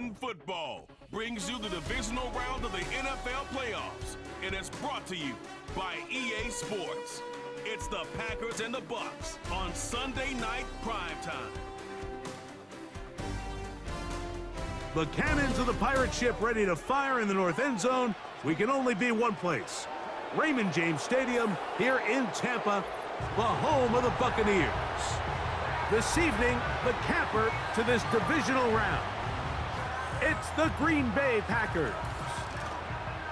Madden Football brings you the divisional round of the NFL playoffs, and it's brought to you by EA Sports. It's the Packers and the Bucs on Sunday night primetime. The cannons of the pirate ship ready to fire in the north end zone. We can only be one place. Raymond James Stadium here in Tampa, the home of the Buccaneers. This evening, the capper to this divisional round. It's the Green Bay Packers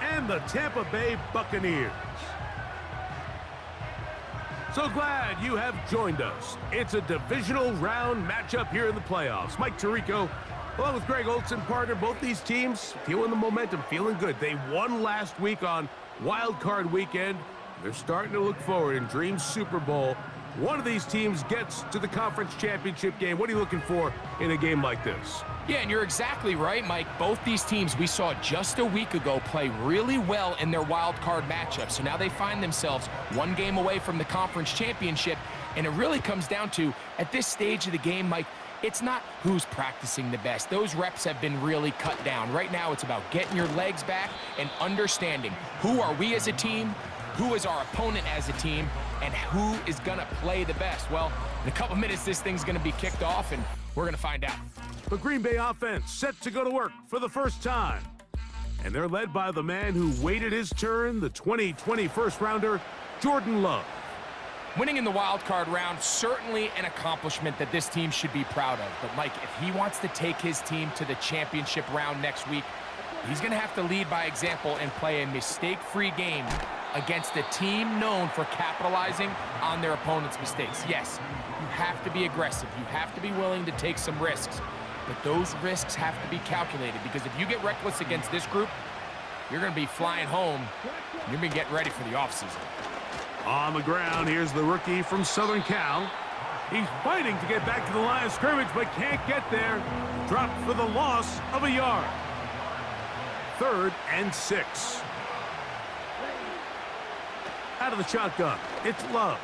and the Tampa Bay Buccaneers. So glad you have joined us. It's a divisional round matchup here in the playoffs. Mike Tirico, along with Greg Olson, partner, both these teams feeling the momentum, feeling good. They won last week on Wild Card Weekend. They're starting to look forward and dream Super Bowl. One of these teams gets to the conference championship game. What are you looking for in a game like this? Yeah, and you're exactly right, Mike. Both these teams we saw just a week ago play really well in their wild card matchup. So now they find themselves one game away from the conference championship. And it really comes down to, at this stage of the game, Mike, it's not who's practicing the best. Those reps have been really cut down. Right now, it's about getting your legs back and understanding who are we as a team, who is our opponent as a team, and who is going to play the best. Well, in a couple minutes, this thing's going to be kicked off, and we're going to find out. The Green Bay offense set to go to work for the first time. And they're led by the man who waited his turn, the 2020 first-rounder, Jordan Love. Winning in the wild card round, certainly an accomplishment that this team should be proud of. But, Mike, if he wants to take his team to the championship round next week, he's going to have to lead by example and play a mistake-free game against a team known for capitalizing on their opponent's mistakes. Yes, you have to be aggressive. You have to be willing to take some risks. But those risks have to be calculated, because if you get reckless against this group, you're going to be flying home. You're going to be getting ready for the offseason. On the ground, here's the rookie from Southern Cal. He's fighting to get back to the line of scrimmage, but can't get there. Dropped for the loss of a yard. 3rd and 6. Out of the shotgun, it's Love.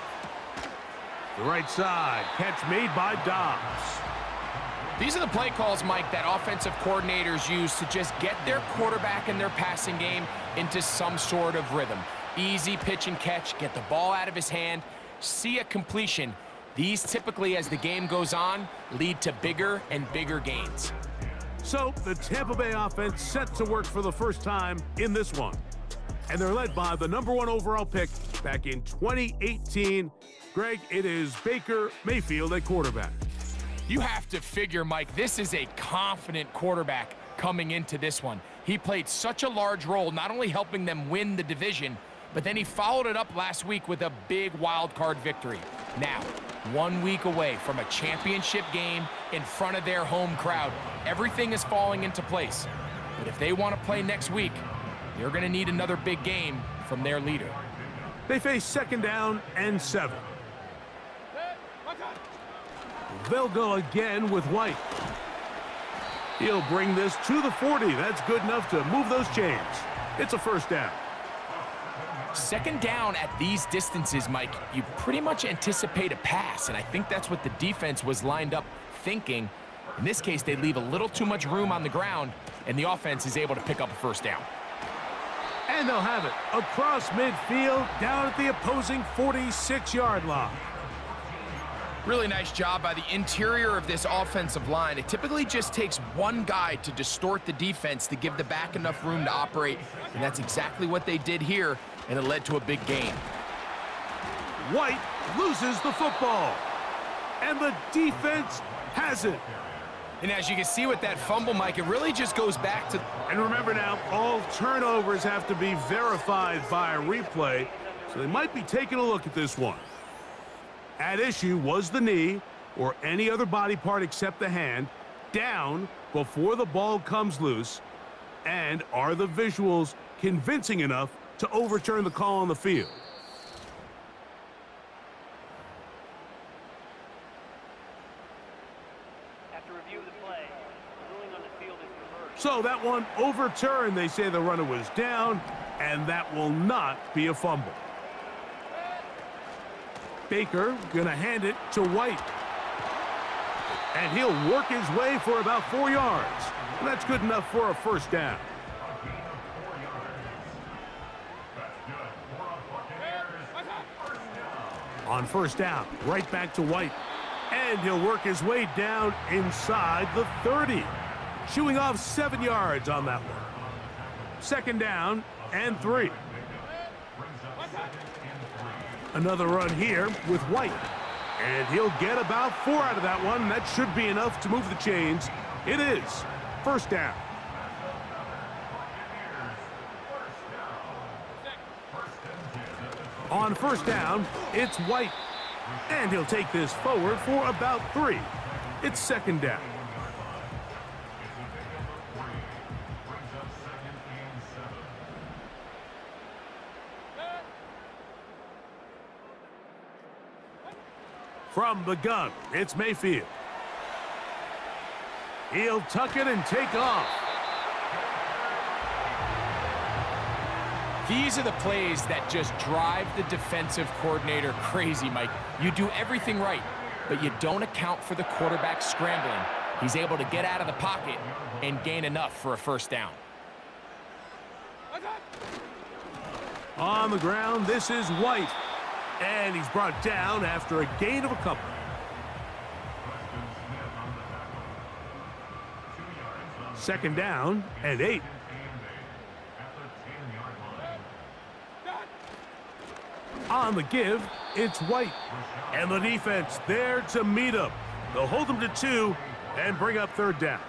The right side, catch made by Dobbs. These are the play calls, Mike, that offensive coordinators use to just get their quarterback and their passing game into some sort of rhythm. Easy pitch and catch, get the ball out of his hand, see a completion. These typically, as the game goes on, lead to bigger and bigger gains. So the Tampa Bay offense set to work for the first time in this one. And they're led by the #1 overall pick back in 2018. Greg, it is Baker Mayfield at quarterback. You have to figure, Mike, this is a confident quarterback coming into this one. He played such a large role, not only helping them win the division, but then he followed it up last week with a big wild card victory. Now, 1 week away from a championship game in front of their home crowd, everything is falling into place. But if they want to play next week, they're going to need another big game from their leader. They face 2nd down and 7. They'll go again with White. He'll bring this to the 40. That's good enough to move those chains. It's a 1st down. 2nd down at these distances, Mike, you pretty much anticipate a pass, and I think that's what the defense was lined up thinking. In this case, they leave a little too much room on the ground, and the offense is able to pick up a 1st down. And they'll have it across midfield, down at the opposing 46-yard line. Really nice job by the interior of this offensive line. It typically just takes one guy to distort the defense to give the back enough room to operate, and that's exactly what they did here, and it led to a big gain. White loses the football, and the defense has it. And as you can see with that fumble, Mike, it really just goes back to... And remember now, all turnovers have to be verified by a replay, so they might be taking a look at this one. At issue was the knee, or any other body part except the hand, down before the ball comes loose. And are the visuals convincing enough to overturn the call on the field? After review of the play, the ruling on the field is reversed. So that one overturned. They say the runner was down, and that will not be a fumble. Baker gonna hand it to White. And he'll work his way for about 4 yards. And that's good enough for a first down. On first down, right back to White. And he'll work his way down inside the 30. Shooing off 7 yards on that one. Second down and 3. Another run here with White. And he'll get about 4 out of that one. That should be enough to move the chains. It is. First down. On first down, it's White. And he'll take this forward for about 3. It's second down. From the gun, it's Mayfield. He'll tuck it and take off. These are the plays that just drive the defensive coordinator crazy, Mike. You do everything right, but you don't account for the quarterback scrambling. He's able to get out of the pocket and gain enough for a first down. On the ground, this is White. And he's brought down after a gain of a couple. Second down and 8. On the give, it's White. And the defense there to meet him. They'll hold him to 2 and bring up third down.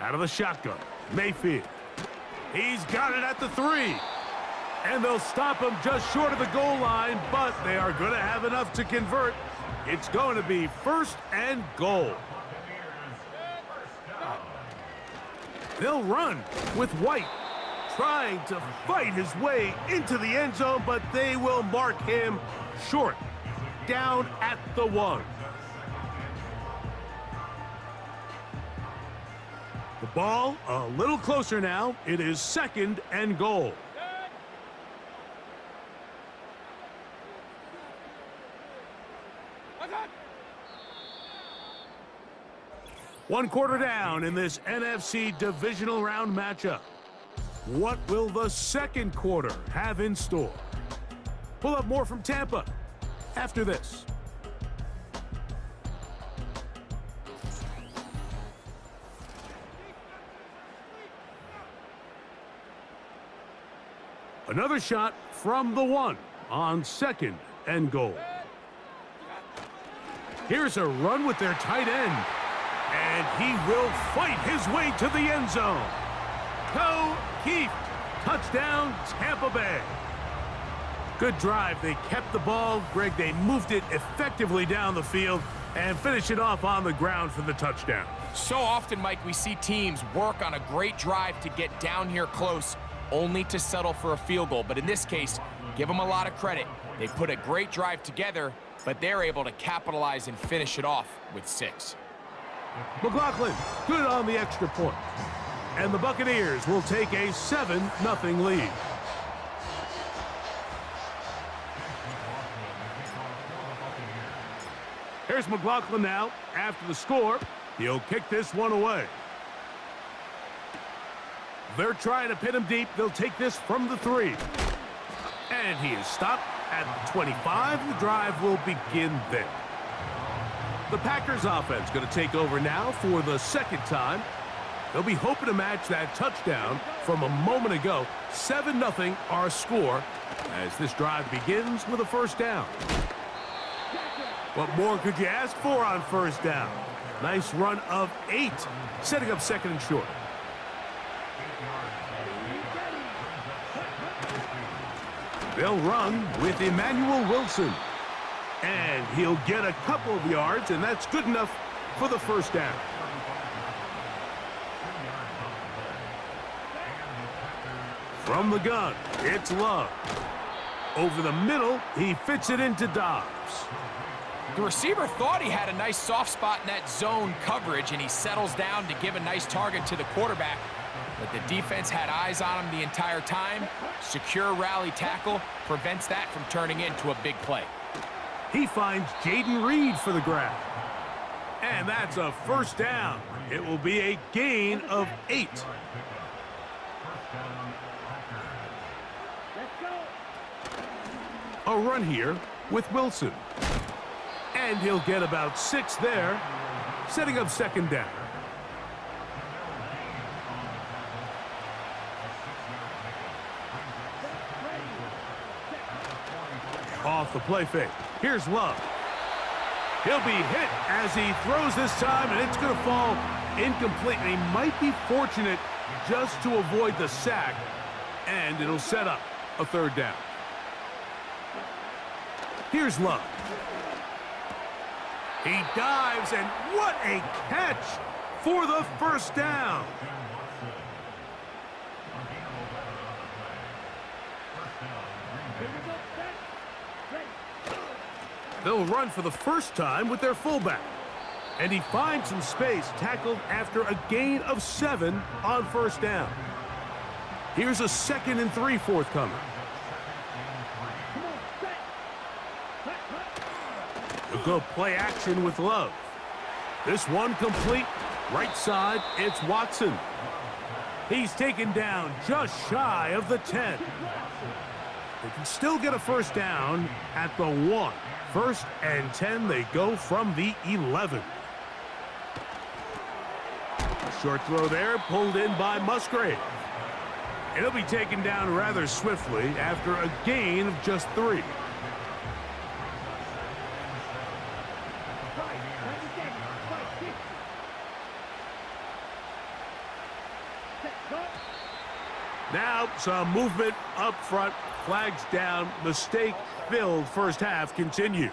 Out of the shotgun, Mayfield. He's got it at the 3. And they'll stop him just short of the goal line, but they are going to have enough to convert. It's going to be first and goal. They'll run with White, trying to fight his way into the end zone, but they will mark him short, down at the 1. The ball a little closer now. It is second and goal. One quarter down in this NFC divisional round matchup. What will the second quarter have in store? We'll have more from Tampa after this. Another shot from the 1 on second and goal. Here's a run with their tight end. And he will fight his way to the end zone. Keith, touchdown, Tampa Bay. Good drive. They kept the ball. Greg, they moved it effectively down the field and finished it off on the ground for the touchdown. So often, Mike, we see teams work on a great drive to get down here close, only to settle for a field goal. But in this case, give them a lot of credit. They put a great drive together, but they're able to capitalize and finish it off with 6. McLaughlin, good on the extra point. And the Buccaneers will take a 7-0 lead. Here's McLaughlin now. After the score, he'll kick this one away. They're trying to pin him deep. They'll take this from the 3. And he is stopped at 25. The drive will begin there. The Packers offense going to take over now for the second time. They'll be hoping to match that touchdown from a moment ago. 7-0 our score as this drive begins with a first down. What more could you ask for on first down? Nice run of 8, setting up second and short. They'll run with Emmanuel Wilson. And he'll get a couple of yards, and that's good enough for the first down. From the gun, it's Love. Over the middle, he fits it into Dobbs. The receiver thought he had a nice soft spot in that zone coverage, and he settles down to give a nice target to the quarterback. But the defense had eyes on him the entire time. Secure rally tackle prevents that from turning into a big play. He finds Jaden Reed for the grab. And that's a first down. It will be a gain of 8. A run here with Wilson. And he'll get about 6 there, setting up second down. Off the play fake. Here's Love. He'll be hit as he throws this time, and it's going to fall incomplete. And he might be fortunate just to avoid the sack, and it'll set up a third down. Here's Love. He dives, and what a catch for the first down. They'll run for the first time with their fullback. And he finds some space, tackled after a gain of 7 on first down. Here's a 2nd and 3 forthcoming. They'll go play action with Love. This one complete. Right side, it's Watson. He's taken down just shy of the 10. They can still get a first down at the 1. 1st and 10, they go from the 11. Short throw there, pulled in by Musgrave. It'll be taken down rather swiftly after a gain of just 3. Now some movement up front, flags down, mistake-filled first half continues.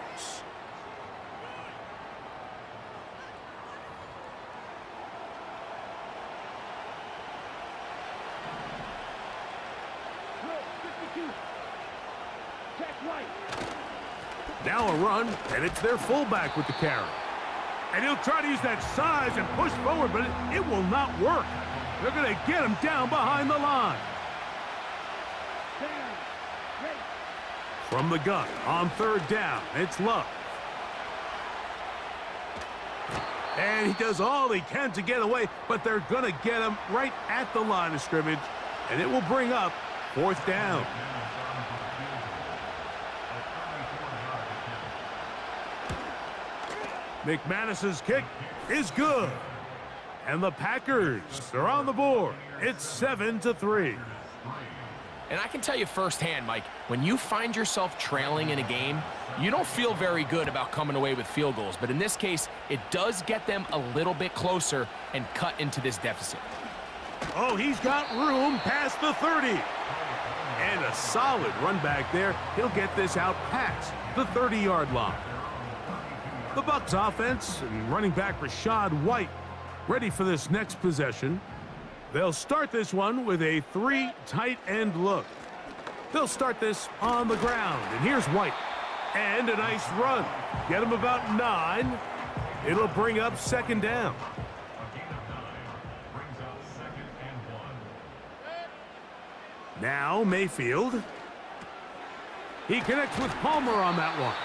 Now a run, and it's their fullback with the carry. And he'll try to use that size and push forward, but it will not work. They're going to get him down behind the line. From the gun on third down, it's Love. And he does all he can to get away, but they're going to get him right at the line of scrimmage, and it will bring up 4th down. McManus's kick is good. And the Packers are on the board. It's 7-3. And I can tell you firsthand, Mike, when you find yourself trailing in a game, you don't feel very good about coming away with field goals. But in this case, it does get them a little bit closer and cut into this deficit. Oh, he's got room past the 30. And a solid run back there. He'll get this out past the 30-yard line. The Bucs offense and running back Rashad White ready for this next possession. They'll start this one with a 3 tight end look. They'll start this on the ground, and here's White. And a nice run. Get him about 9. It'll bring up 2nd down. Now Mayfield. He connects with Palmer on that one.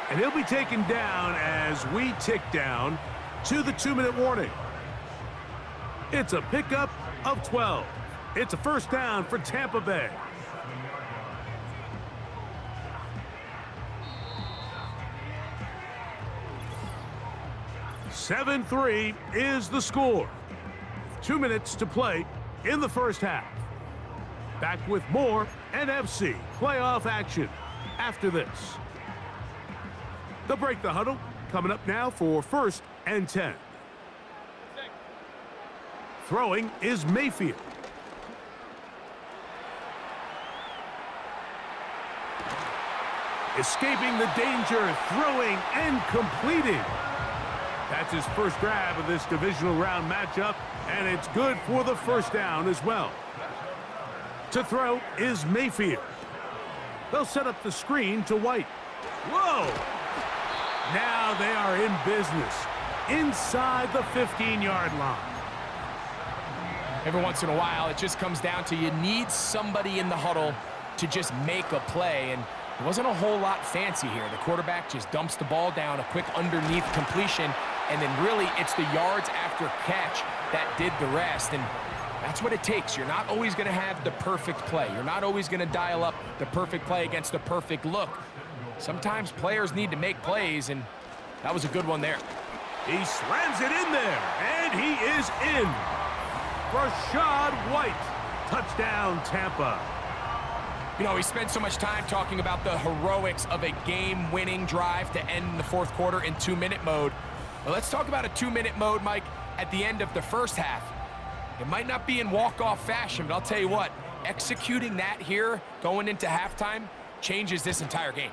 And he'll be taken down as we tick down to the 2-minute warning. It's a pickup of 12. It's a first down for Tampa Bay. (7-3) is the score. 2 minutes to play in the first half. Back with more NFC playoff action after this. They'll break the huddle. Coming up now for 1st and 10. Throwing is Mayfield. Escaping the danger, throwing and completing. That's his first grab of this divisional round matchup, and it's good for the first down as well. To throw is Mayfield. They'll set up the screen to White. Whoa! Now they are in business inside the 15-yard line. Every once in a while, it just comes down to you need somebody in the huddle to just make a play. And It wasn't a whole lot fancy here. The quarterback just dumps the ball down, a quick underneath completion, and then really it's the yards after catch that did the rest. And that's what it takes. You're not always going to have the perfect play. You're not always going to dial up the perfect play against the perfect look. Sometimes players need to make plays, and that was a good one there. He slams it in there, and he is in. Rashad White, touchdown Tampa. You know, we spent so much time talking about the heroics of a game-winning drive to end the fourth quarter in 2-minute mode. Well, let's talk about a 2-minute mode, Mike, at the end of the first half. It might not be in walk-off fashion, but I'll tell you what, executing that here going into halftime changes this entire game.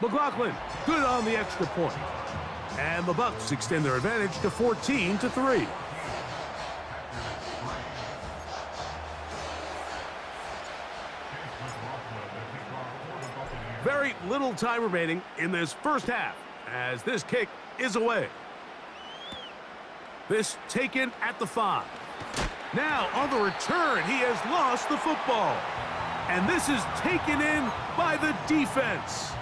McLaughlin, good on the extra point. And the Bucs extend their advantage to 14-3. Very little time remaining in this first half as this kick is away. This taken at the 5. Now on the return, he has lost the football. And this is taken in by the defense.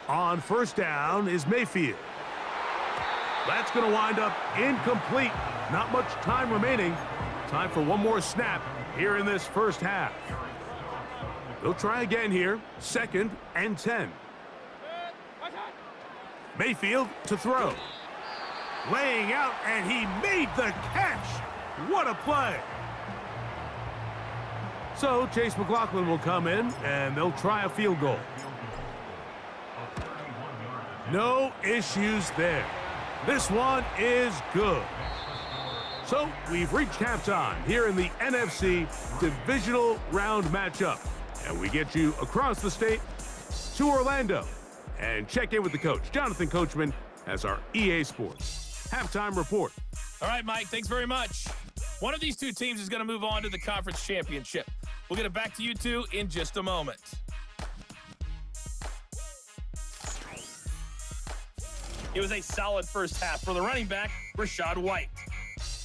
On first down is Mayfield. That's going to wind up incomplete. Not much time remaining. Time for one more snap here in this first half. They'll try again here. 2nd and 10. Mayfield to throw. Laying out, and he made the catch. What a play. So Chase McLaughlin will come in, and they'll try a field goal. No issues there. This one is good. So we've reached halftime here in the NFC divisional round matchup. And we get you across the state to Orlando and check in with the coach. Jonathan Coachman has our EA Sports halftime report. All right, Mike, thanks very much. One of these two teams is going to move on to the conference championship. We'll get it back to you two in just a moment. It was a solid first half for the running back, Rashad White.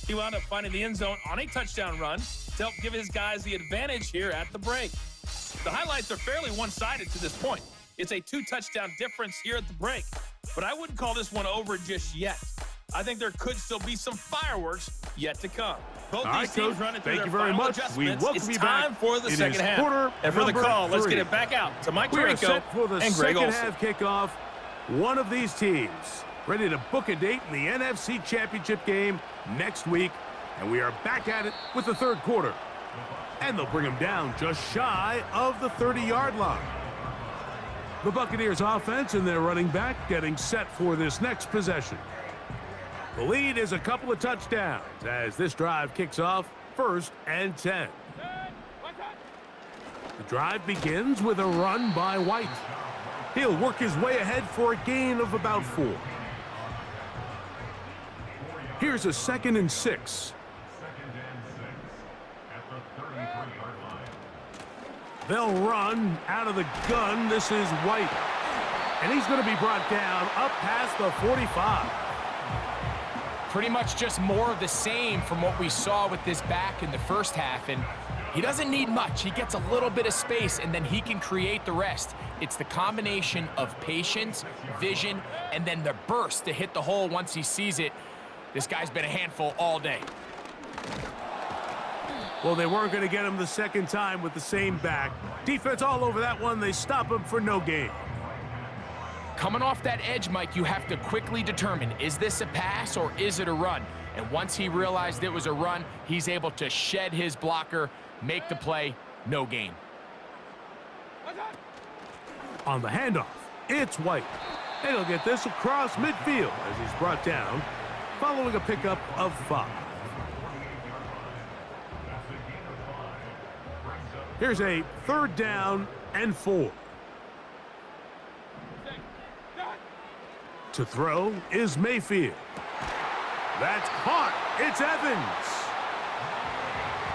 He wound up finding the end zone on a touchdown run to help give his guys the advantage here at the break. The highlights are fairly one-sided to this point. It's a 2-touchdown difference here at the break, but I wouldn't call this one over just yet. I think there could still be some fireworks yet to come. Both these teams running through their final adjustments. It's time for the second half. And for the call, let's get it back out to Mike Tirico and Greg Olson. Second half kickoff. One of these teams ready to book a date in the NFC Championship game next week, and we are back at it with the third quarter. And they'll bring them down just shy of the 30-yard line. The Buccaneers offense and their running back getting set for this next possession. The lead is a couple of touchdowns as this drive kicks off 1st and 10. The drive begins with a run by White. He'll work his way ahead for a gain of about 4. Here's a 2nd and 6. They'll run out of the gun. This is White. And he's going to be brought down up past the 45. Pretty much just more of the same from what we saw with this back in the first half. And he doesn't need much. He gets a little bit of space, and then he can create the rest. It's the combination of patience, vision, and then the burst to hit the hole once he sees it. This guy's been a handful all day. Well, they weren't going to get him the second time with the same back. Defense all over that one. They stop him for no gain. Coming off that edge, Mike, you have to quickly determine, is this a pass or is it a run? And once he realized it was a run, he's able to shed his blocker, make the play, no gain. On the handoff, it's White. And he'll get this across midfield as he's brought down, following a pickup of 5. Here's a 3rd down and 4. To throw is Mayfield. That's caught. It's Evans.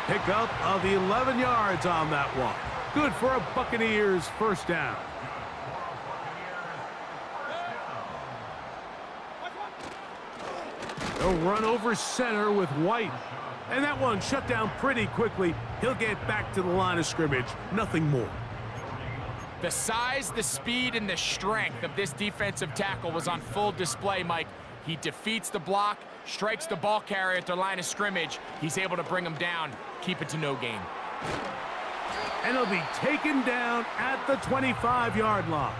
Pickup of 11 yards on that one. Good for a Buccaneers first down. They'll run over center with White. And that one shut down pretty quickly. He'll get back to the line of scrimmage. Nothing more. The size, the speed, and the strength of this defensive tackle was on full display, Mike. He defeats the block, strikes the ball carrier at the line of scrimmage. He's able to bring him down, keep it to no gain. And he'll be taken down at the 25-yard line.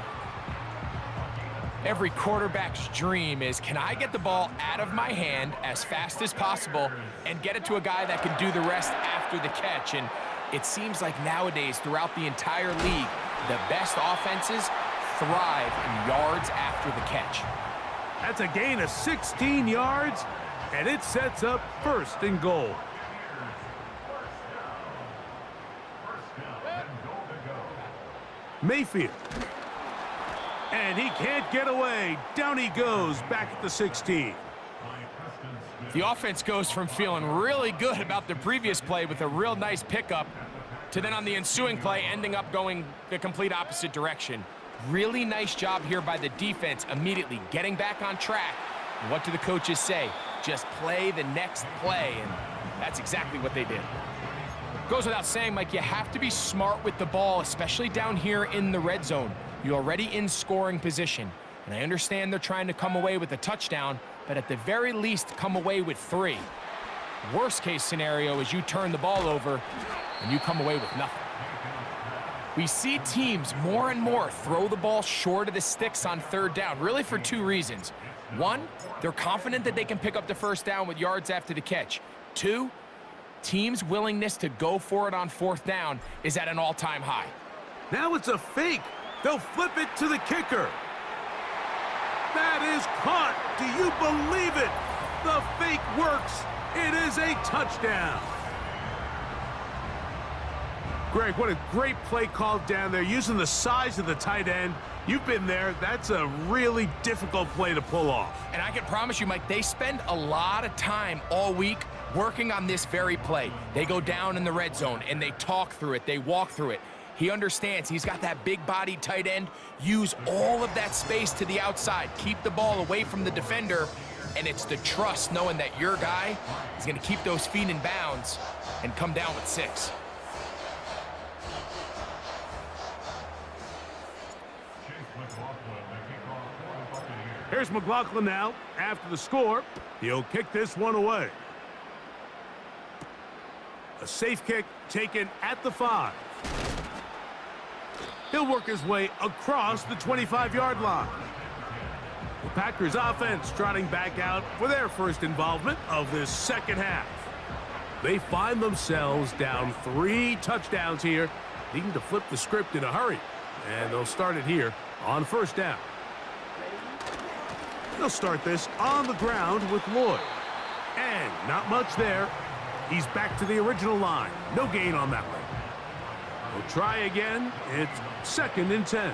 Every quarterback's dream is, can I get the ball out of my hand as fast as possible and get it to a guy that can do the rest after the catch? And it seems like nowadays, throughout the entire league, the best offenses thrive in yards after the catch. That's a gain of 16 yards, and it sets up 1st and goal. Mayfield. And he can't get away. Down he goes, back at the 16. The offense goes from feeling really good about the previous play with a real nice pickup to then on the ensuing play ending up going the complete opposite direction. Really nice job here by the defense, immediately getting back on track. And what do the coaches say? Just play the next play, and that's exactly what they did. Goes without saying, Mike, you have to be smart with the ball, especially down here in the red zone. You're already in scoring position, and I understand they're trying to come away with a touchdown, but at the very least, come away with 3. Worst case scenario is you turn the ball over and you come away with nothing. We see teams more and more throw the ball short of the sticks on 3rd down, really for 2 reasons. 1, they're confident that they can pick up the 1st down with yards after the catch. 2, teams' willingness to go for it on 4th down is at an all-time high. Now it's a fake. They'll flip it to the kicker. That is caught. Do you believe it? The fake works. It is a touchdown. Greg, what a great play called down there, using the size of the tight end. You've been there. That's a really difficult play to pull off. And I can promise you, Mike, they spend a lot of time all week working on this very play. They go down in the red zone, and they talk through it. They walk through it. He understands he's got that big-bodied tight end. Use all of that space to the outside. Keep the ball away from the defender, and it's the trust knowing that your guy is going to keep those feet in bounds and come down with 6. Here's McLaughlin now. After the score, he'll kick this one away. A safe kick taken at the 5. He'll work his way across the 25-yard line. The Packers offense trotting back out for their first involvement of this 2nd half. They find themselves down 3 touchdowns here, needing to flip the script in a hurry. And they'll start it here on 1st down. They'll start this on the ground with Lloyd. And not much there. He's back to the original line. No gain on that one. We'll try again. It's 2nd and 10.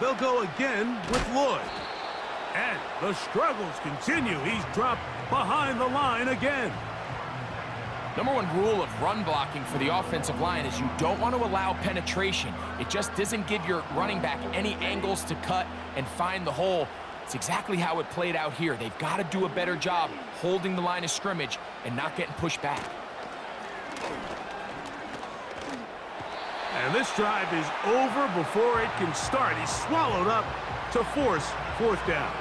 They'll go again with Lloyd. And the struggles continue. He's dropped behind the line again. Number 1 rule of run blocking for the offensive line is you don't want to allow penetration. It just doesn't give your running back any angles to cut and find the hole. It's exactly how it played out here. They've got to do a better job holding the line of scrimmage and not getting pushed back. And this drive is over before it can start. He's swallowed up to force 4th down.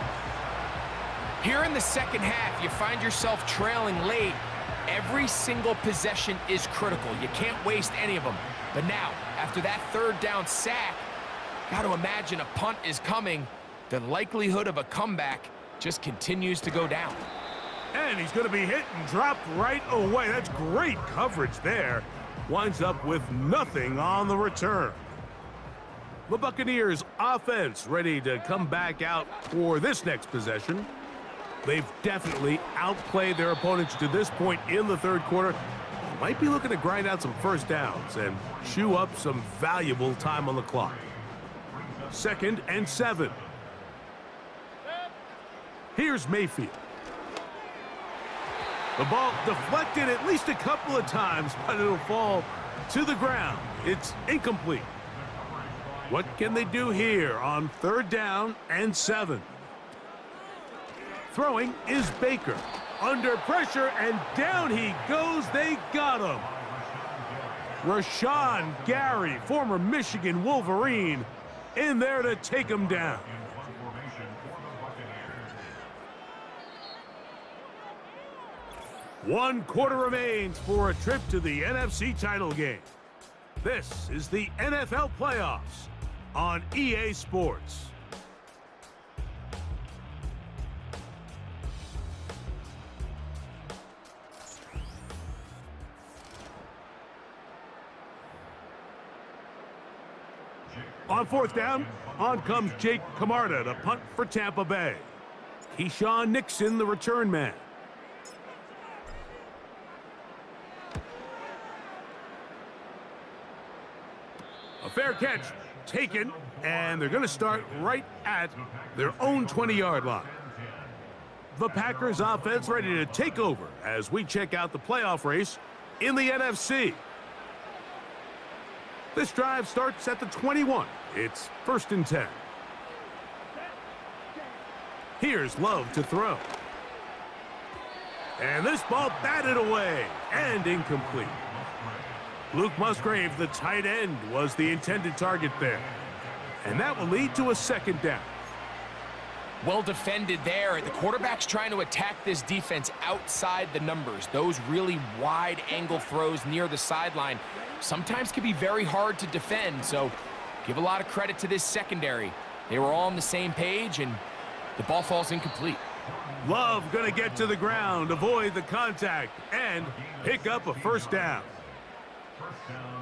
Here in the 2nd half, you find yourself trailing late. Every single possession is critical. You can't waste any of them. But now, after that 3rd down sack, got to imagine a punt is coming. The likelihood of a comeback just continues to go down. And he's going to be hit and dropped right away. That's great coverage there. Winds up with nothing on the return. The Buccaneers offense ready to come back out for this next possession. They've definitely outplayed their opponents to this point in the 3rd quarter. Might be looking to grind out some 1st downs and chew up some valuable time on the clock. 2nd and 7. Here's Mayfield. The ball deflected at least a couple of times, but it'll fall to the ground. It's incomplete. What can they do here on 3rd down and 7? Throwing is Baker. Under pressure, and down he goes. They got him. Rashawn Gary, former Michigan Wolverine, in there to take him down. One quarter remains for a trip to the NFC title game. This is the NFL playoffs on EA Sports. On 4th down, on comes Jake Camarda to punt for Tampa Bay. Keyshawn Nixon, the return man. A fair catch taken, and they're going to start right at their own 20-yard line. The Packers offense ready to take over as we check out the playoff race in the NFC. This drive starts at the 21. It's 1st and 10. Here's Love to throw. And this ball batted away and incomplete. Luke Musgrave, the tight end, was the intended target there. And that will lead to a 2nd down. Well defended there. The quarterback's trying to attack this defense outside the numbers. Those really wide angle throws near the sideline sometimes can be very hard to defend. So give a lot of credit to this secondary. They were all on the same page, and the ball falls incomplete. Love going to get to the ground, avoid the contact, and pick up a 1st down.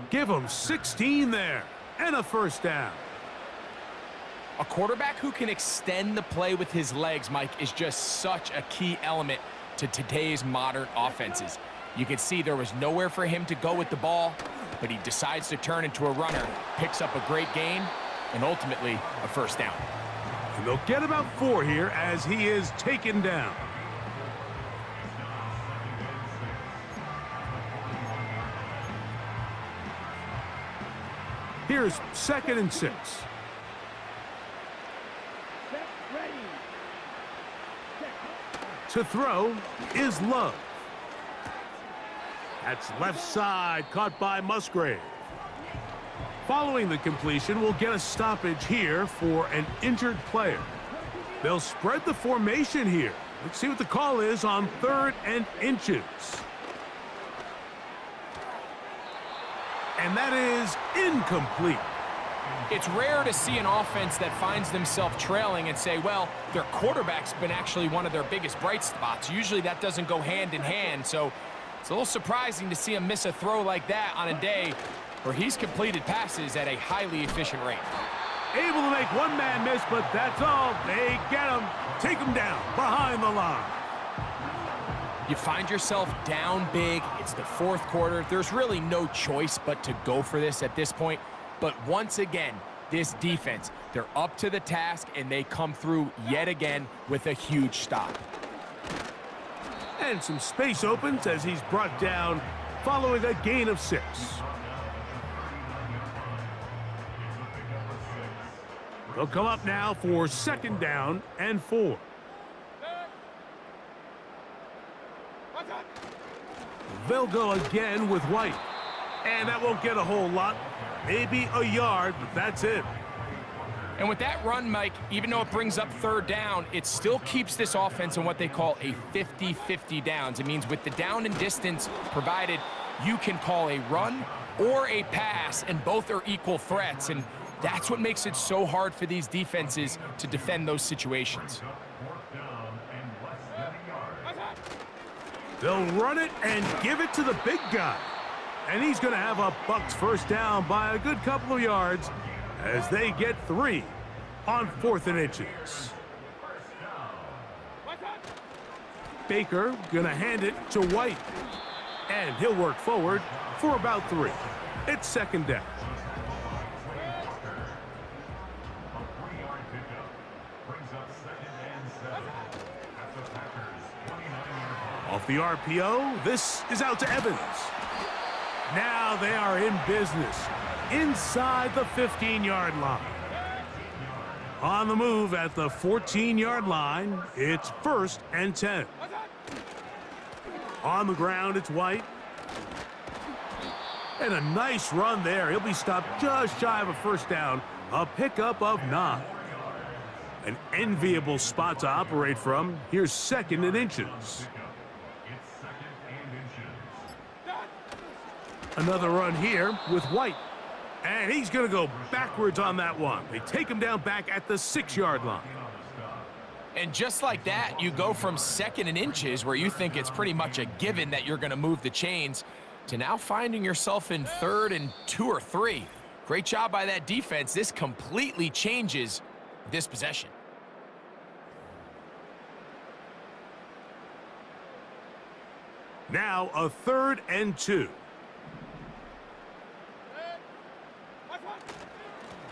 Give them 16 there, and a 1st down. A quarterback who can extend the play with his legs, Mike, is just such a key element to today's modern offenses. You can see there was nowhere for him to go with the ball, but he decides to turn into a runner, picks up a great gain, and ultimately a 1st down. And they'll get about 4 here as he is taken down. Here's 2nd and 6. To throw is Love. That's left side, caught by Musgrave. Following the completion, we'll get a stoppage here for an injured player. They'll spread the formation here. Let's see what the call is on 3rd and inches. And that is incomplete. It's rare to see an offense that finds themselves trailing and say, well, their quarterback's been actually one of their biggest bright spots. Usually that doesn't go hand in hand, so it's a little surprising to see him miss a throw like that on a day where he's completed passes at a highly efficient rate. Able to make one man miss, but that's all. They get him, take him down behind the line. You find yourself down big. It's the 4th quarter. There's really no choice but to go for this at this point. But once again, this defense, they're up to the task, and they come through yet again with a huge stop. And some space opens as he's brought down following a gain of 6. They'll come up now for 2nd down and 4. They'll go again with White. And that won't get a whole lot. Maybe a yard, but that's it. And with that run, Mike, even though it brings up 3rd down, it still keeps this offense in what they call a 50-50 downs. It means with the down and distance provided, you can call a run or a pass, and both are equal threats. And that's what makes it so hard for these defenses to defend those situations. They'll run it and give it to the big guy. And he's going to have a Bucs 1st down by a good couple of yards as they get 3 on 4th and inches. Baker going to hand it to White. And he'll work forward for about 3. It's 2nd down. Off the RPO, this is out to Evans. Now they are in business. inside the 15-yard line. On the move at the 14-yard line, it's 1st and 10. On the ground, it's White. And a nice run there. He'll be stopped just shy of a first down. A pickup of 9. An enviable spot to operate from. Here's 2nd and inches. Another run here with White. And he's going to go backwards on that one. They take him down back at the 6-yard line. And just like that, you go from 2nd and inches, where you think it's pretty much a given that you're going to move the chains, to now finding yourself in 3rd and 2 or 3. Great job by that defense. This completely changes this possession. Now a 3rd and 2.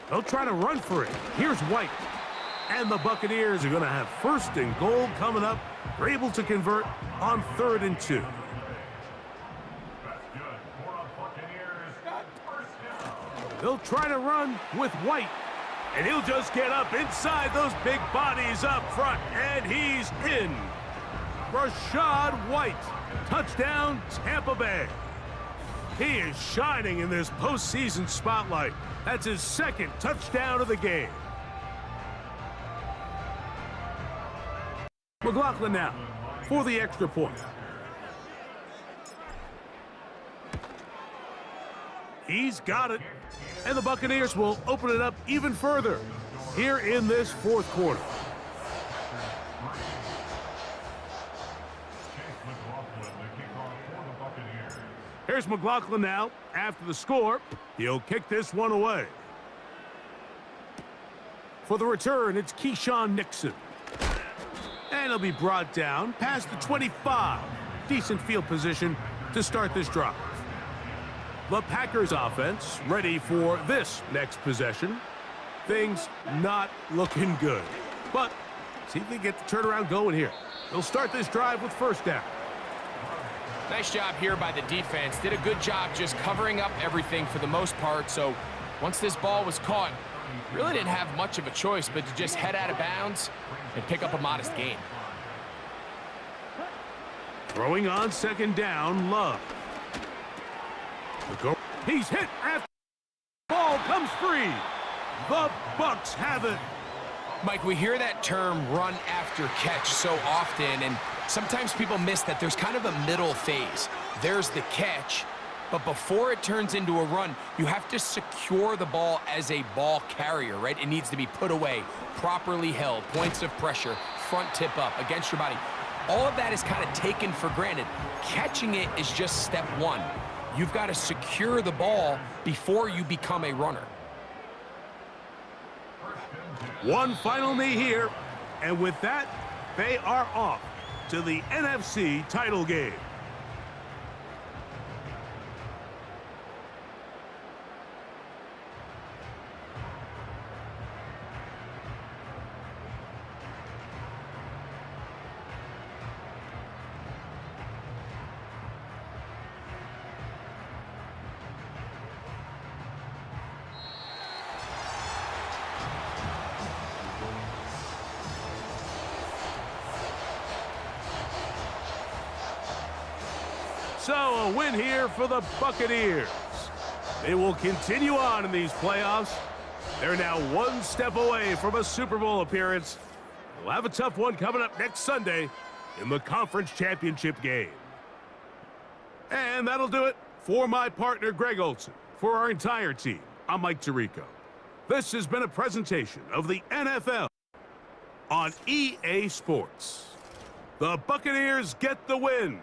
They'll try to run for it. Here's White. And the Buccaneers are going to have 1st and goal coming up. They're able to convert on 3rd and 2. They'll try to run with White. And he'll just get up inside those big bodies up front. And he's in. Rashad White. Touchdown, Tampa Bay. He is shining in this postseason spotlight. That's his 2nd touchdown of the game. McLaughlin now for the extra point. He's got it. And the Buccaneers will open it up even further here in this 4th quarter. Here's McLaughlin now after the score. He'll kick this one away. For the return, it's Keyshawn Nixon. And he'll be brought down past the 25. Decent field position to start this drive. The Packers offense ready for this next possession. Things not looking good. But see if they get the turnaround going here. They'll start this drive with 1st down. Nice job here by the defense. Did a good job just covering up everything for the most part. So once this ball was caught, really didn't have much of a choice but to just head out of bounds and pick up a modest gain. Throwing on 2nd down, Love. He's hit after the ball comes free. The Bucs have it. Mike, we hear that term run after catch so often, and sometimes people miss that there's kind of a middle phase. There's the catch, but before it turns into a run, you have to secure the ball as a ball carrier, right? It needs to be put away, properly held, points of pressure, front tip up against your body. All of that is kind of taken for granted. Catching it is just step 1. You've got to secure the ball before you become a runner. One final knee here, and with that, they are off to the NFC title game. So a win here for the Buccaneers. They will continue on in these playoffs. They're now 1 step away from a Super Bowl appearance. They'll have a tough one coming up next Sunday in the conference championship game. And that'll do it for my partner, Greg Olson. For our entire team, I'm Mike Tirico. This has been a presentation of the NFL on EA Sports. The Buccaneers get the win.